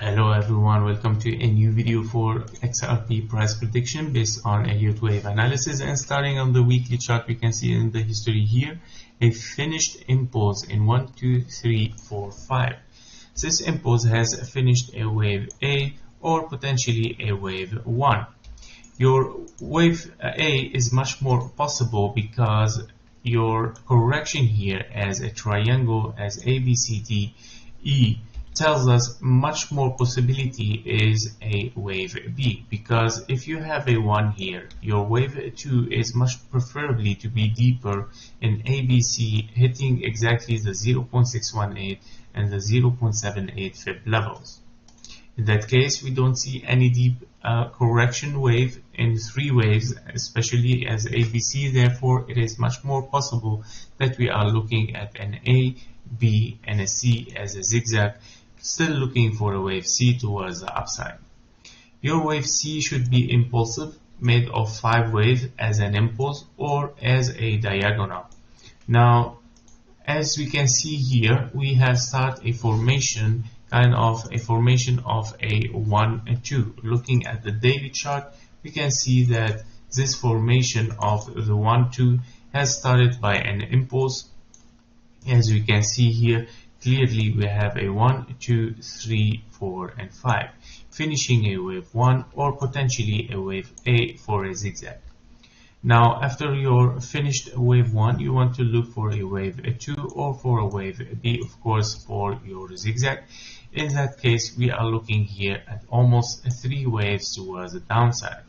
Hello everyone, welcome to a new video for XRP price prediction based on Elliott Wave analysis. And starting on the weekly chart, we can see in the history here a finished impulse in 1, 2, 3, 4, 5. This impulse has finished a wave A or potentially a wave 1. Your wave A is much more possible because your correction here as a triangle as A, B, C, D, E tells us much more possibility is a wave B, because if you have a 1 here, your wave 2 is much preferably to be deeper in ABC, hitting exactly the 0.618 and the 0.78 fib levels. In that case, we don't see any deep correction wave in 3 waves, especially as ABC. Therefore, it is much more possible that we are looking at an A, B, and a C as a zigzag, still looking for a wave C towards the upside. Your wave C should be impulsive, made of 5 waves as an impulse or as a diagonal. Now, as we can see here, we have started a formation, kind of a formation of a 1 and 2. Looking at the daily chart, we can see that this formation of the 1, 2 has started by an impulse. As we can see here, clearly we have a 1, 2, 3, 4, and 5, finishing a wave 1 or potentially a wave A for a zigzag. Now, after your finished wave 1, you want to look for a wave 2 or for a wave B, of course, for your zigzag. In that case, we are looking here at almost 3 waves towards the downside.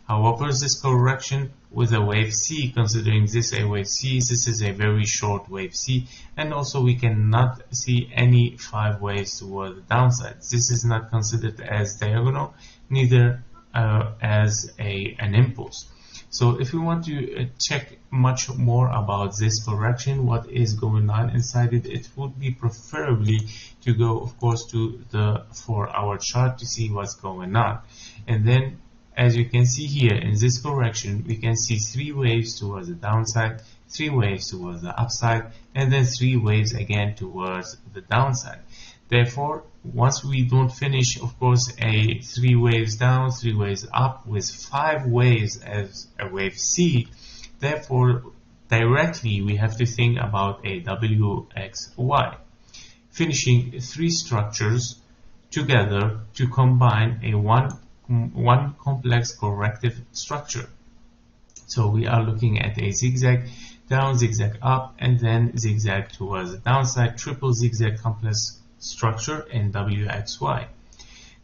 However, this correction with a wave C, considering this a wave C, this is a very short wave C, and also we cannot see any 5 waves toward the downside. This is not considered as diagonal, neither as an impulse. So if we want to check much more about this correction, what is going on inside it, it would be preferably to go, of course, to the 4-hour chart to see what's going on. And then, as you can see here in this correction, we can see 3 waves towards the downside, 3 waves towards the upside, and then 3 waves again towards the downside. Therefore, once we don't finish, of course, a 3 waves down, 3 waves up with 5 waves as a wave C, therefore, directly we have to think about a WXY, finishing 3 structures together to combine a one complex corrective structure. So we are looking at a zigzag down, zigzag up, and then zigzag towards the downside, triple zigzag complex structure in WXY.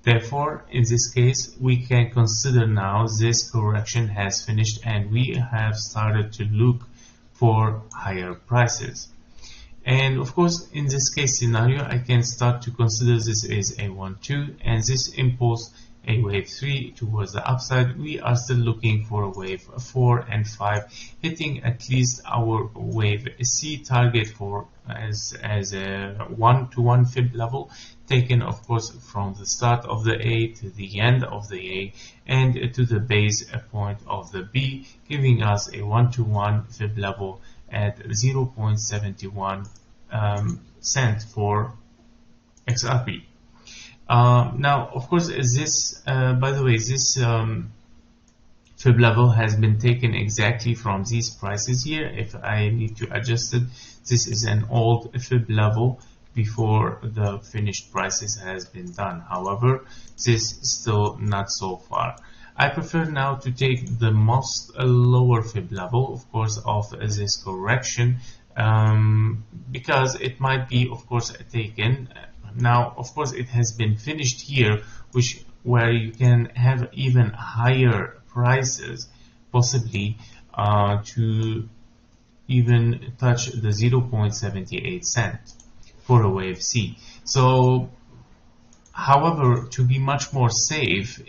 Therefore, in this case, we can consider now this correction has finished and we have started to look for higher prices. And of course, in this case scenario, I can start to consider this as a 1, 2, and this impulse a wave 3 towards the upside. We are still looking for a wave 4 and 5, hitting at least our wave C target for as a 1 to 1 fib level, taken of course from the start of the A to the end of the A and to the base point of the B, giving us a 1 to 1 fib level at 0.71 cent for XRP. Now, of course, this, by the way, this fib level has been taken exactly from these prices here. If I need to adjust it, this is an old fib level before the finished prices has been done. However, this is still not so far. I prefer now to take the most lower fib level, of course, of this correction, because it might be, of course, taken. Now, of course, it has been finished here, where you can have even higher prices, possibly to even touch the 0.78 cent for a wave C. So, however, to be much more safe,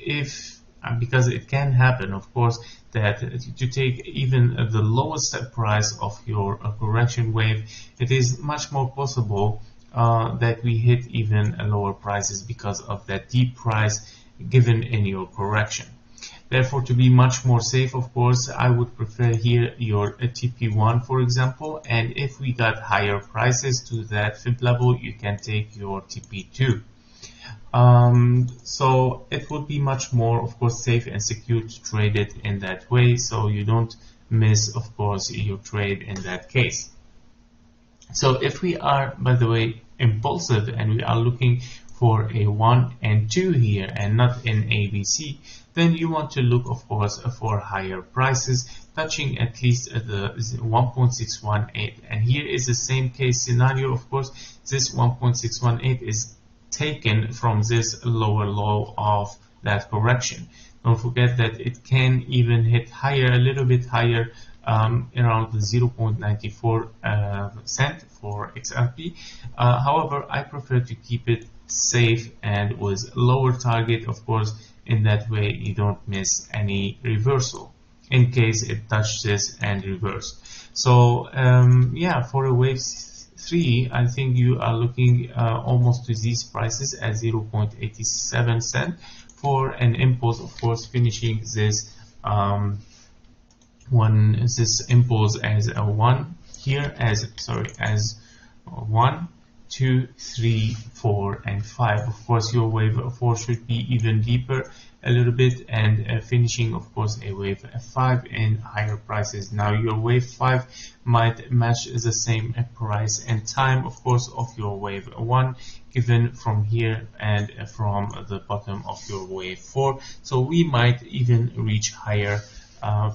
because it can happen, of course, that to take even the lowest price of your correction wave, it is much more possible that we hit even lower prices because of that deep price given in your correction. Therefore, to be much more safe, of course, I would prefer here your TP1, for example, and if we got higher prices to that fib level, you can take your TP2. So it would be much more, of course, safe and secure to trade it in that way, so you don't miss, of course, your trade in that case. So if we are, by the way, impulsive and we are looking for a 1 and 2 here and not in ABC, then you want to look, of course, for higher prices touching at least the 1.618, and here is the same case scenario. Of course, this 1.618 is taken from this lower low of that correction. Don't forget that it can even hit higher, a little bit higher, around the 0.94 cent for XRP. However, I prefer to keep it safe and with lower target, of course. In that way you don't miss any reversal in case it touches and reverse. So yeah, for a wave 3, I think you are looking almost to these prices at 0.87 cent for an impulse, of course, finishing this this impulse as a 1 here, as 1, 2, 3, 4, and 5. Of course, your wave 4 should be even deeper a little bit, and finishing, of course, a wave 5 in higher prices. Now your wave 5 might match the same price and time, of course, of your wave 1, given from here and from the bottom of your wave 4. So we might even reach higher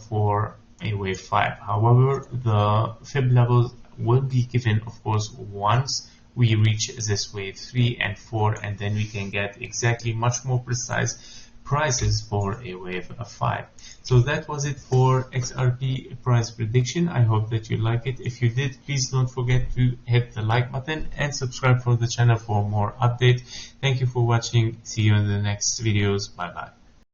for a wave 5. However, the fib levels will be given, of course, once we reach this wave 3 and 4, and then we can get exactly much more precise prices for a wave 5. So that was it for XRP price prediction. I hope that you like it. If you did, please don't forget to hit the like button and subscribe for the channel for more updates. Thank you for watching. See you in the next videos. Bye bye.